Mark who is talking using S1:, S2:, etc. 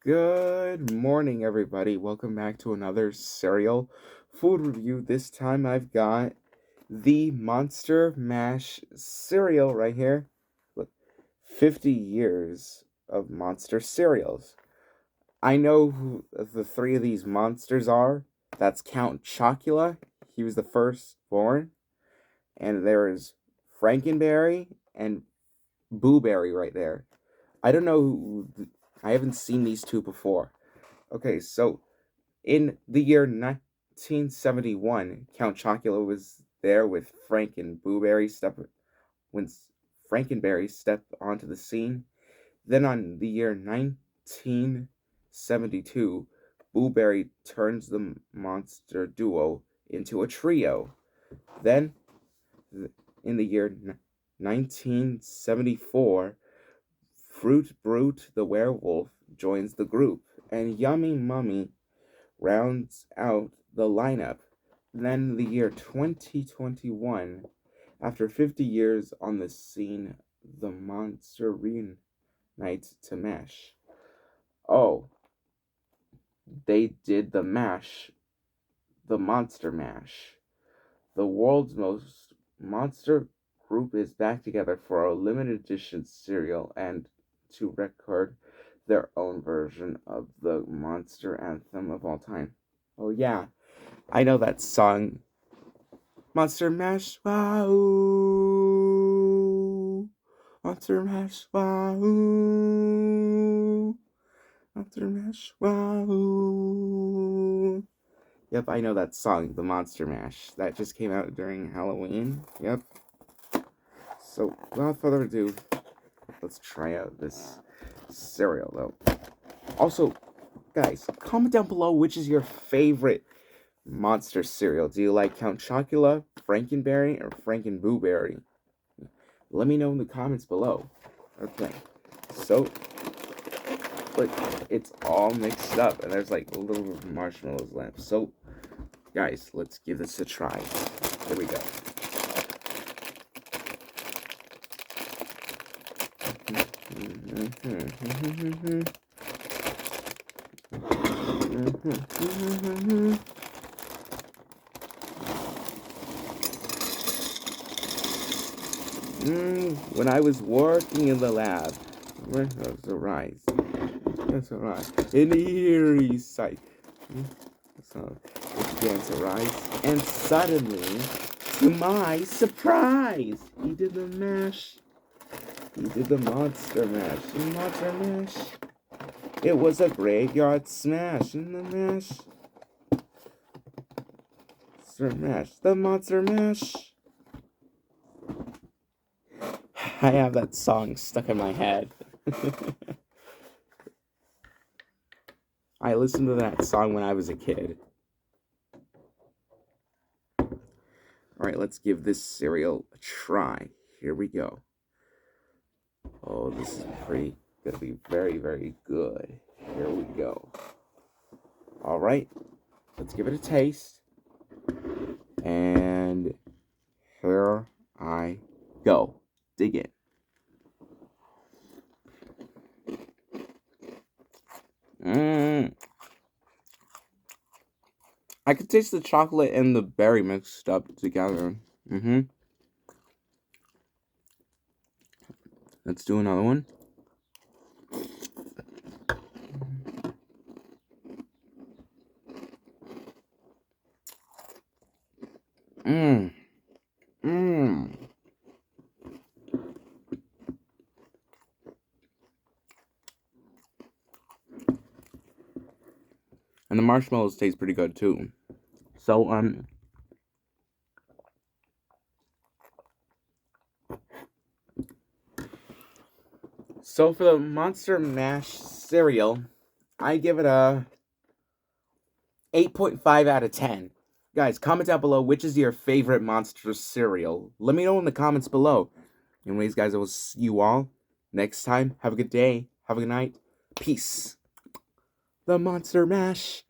S1: Good morning, everybody. Welcome back to another cereal food review. This time I've got the Monster Mash cereal right here. Look, 50 years of monster cereals. I know who the three of these monsters are. That's Count Chocula. He was the first born. And there is Frankenberry and Booberry right there. I don't know I haven't seen these two before. Okay, so in the year 1971, Count Chocula was there with Frank and Blueberry when Frankenberry stepped onto the scene. Then on the year 1972, Blueberry turns the monster duo into a trio. Then in the year 1974, Fruit Brute the werewolf joins the group, and Yummy Mummy rounds out the lineup. Then the year 2021, after 50 years on the scene, the monster reunites to MASH. Oh, they did the MASH, the Monster MASH. The world's most monster group is back together for a limited edition cereal and to record their own version of the monster anthem of all time. Oh yeah, I know that song. Monster Mash, wow! Monster Mash, wow! Monster Mash, wow! Yep, I know that song, the Monster Mash. That just came out during Halloween. Yep. So, without further ado, let's try out this cereal, though. Also, guys, comment down below which is your favorite monster cereal. Do you like Count Chocula, Frankenberry, or Frankenbooberry? Let me know in the comments below. Okay, so, but it's all mixed up, and there's like a little marshmallows left. So, guys, let's give this a try. Here we go. When I was working in the lab, that's a rise. That's a rise. An eerie sight. So it began to rise, and suddenly, to my surprise, he did the mash. He did the monster mash. The monster mash. It was a graveyard smash in the mash. Monster mash. The monster mash. I have that song stuck in my head. I listened to that song when I was a kid. Alright, let's give this cereal a try. Here we go. Oh, this is gonna be very, very good. Here we go. Alright, let's give it a taste. And here I go. Dig in. I could taste the chocolate and the berry mixed up together. Let's do another one. And the marshmallows taste pretty good too. So, So for the Monster Mash cereal, I give it a 8.5 out of 10. Guys, comment down below which is your favorite monster cereal. Let me know in the comments below. Anyways, guys, I will see you all next time. Have a good day. Have a good night. Peace. The Monster Mash.